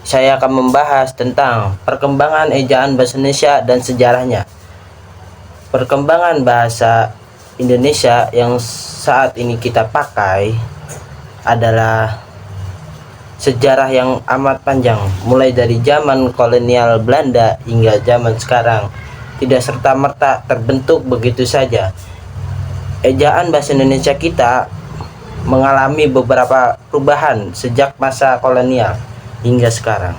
saya akan membahas tentang perkembangan ejaan bahasa Indonesia dan sejarahnya. Perkembangan bahasa Indonesia yang saat ini kita pakai adalah sejarah yang amat panjang, mulai dari zaman kolonial Belanda hingga zaman sekarang. Tidak serta-merta terbentuk begitu saja. Ejaan bahasa Indonesia kita mengalami beberapa perubahan sejak masa kolonial hingga sekarang.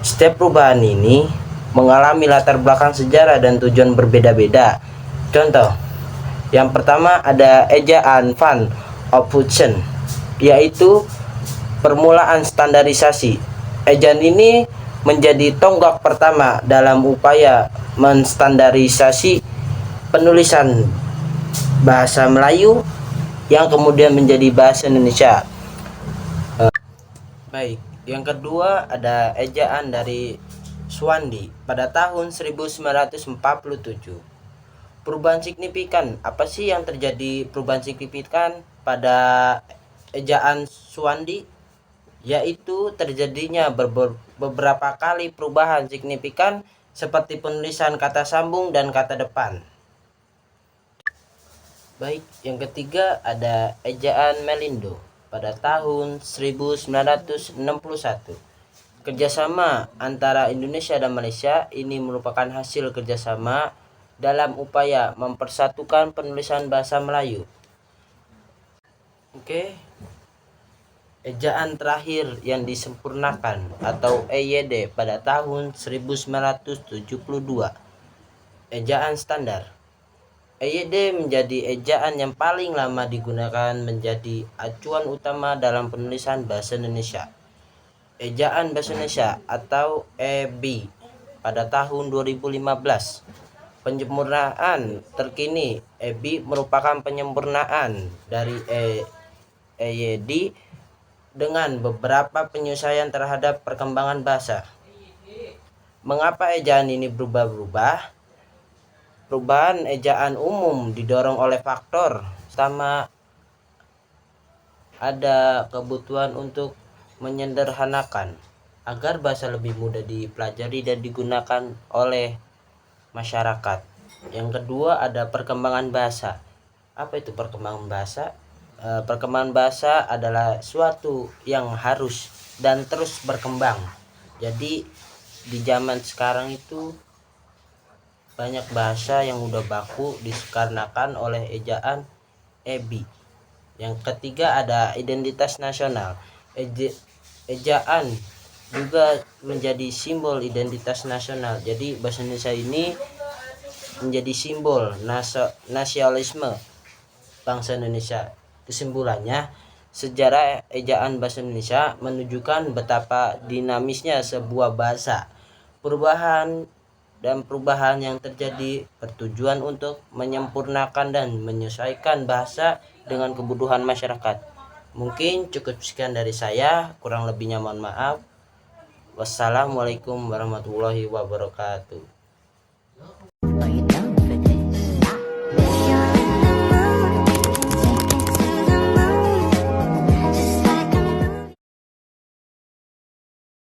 Setiap perubahan ini mengalami latar belakang sejarah dan tujuan berbeda-beda. Contoh, yang pertama ada ejaan Van Ophuijsen, yaitu permulaan standarisasi. Ejaan ini menjadi tonggak pertama dalam upaya menstandarisasi penulisan bahasa Melayu yang kemudian menjadi bahasa Indonesia. Baik, yang kedua ada ejaan dari Suwandi pada tahun 1947. Perubahan signifikan, apa sih yang terjadi perubahan signifikan pada ejaan Suwandi? Yaitu terjadinya beberapa kali perubahan signifikan seperti penulisan kata sambung dan kata depan. Baik, yang ketiga ada ejaan Melindo pada tahun 1961. Kerjasama antara Indonesia dan Malaysia ini merupakan hasil kerjasama dalam upaya mempersatukan penulisan bahasa Melayu. Oke. Ejaan terakhir yang disempurnakan atau EYD pada tahun 1972. Ejaan standar. EYD menjadi ejaan yang paling lama digunakan menjadi acuan utama dalam penulisan bahasa Indonesia. Ejaan bahasa Indonesia atau EB pada tahun 2015. Penyempurnaan terkini. EB merupakan penyempurnaan dari EYD dengan beberapa penyesuaian terhadap perkembangan bahasa. Mengapa ejaan ini berubah-ubah? Perubahan ejaan umum didorong oleh faktor pertama, ada kebutuhan untuk menyederhanakan agar bahasa lebih mudah dipelajari dan digunakan oleh masyarakat. Yang kedua ada perkembangan bahasa. Apa itu perkembangan bahasa? Perkembangan bahasa adalah suatu yang harus dan terus berkembang. Jadi di zaman sekarang itu banyak bahasa yang udah baku dikarenakan oleh ejaan EB. Yang ketiga ada identitas nasional. Ejaan juga menjadi simbol identitas nasional. Jadi bahasa Indonesia ini menjadi simbol nasionalisme bangsa Indonesia. Kesimpulannya, sejarah ejaan bahasa Indonesia menunjukkan betapa dinamisnya sebuah bahasa. Perubahan yang terjadi bertujuan untuk menyempurnakan dan menyesuaikan bahasa dengan kebutuhan masyarakat. Mungkin cukup sekian dari saya, kurang lebihnya mohon maaf. Wassalamualaikum warahmatullahi wabarakatuh.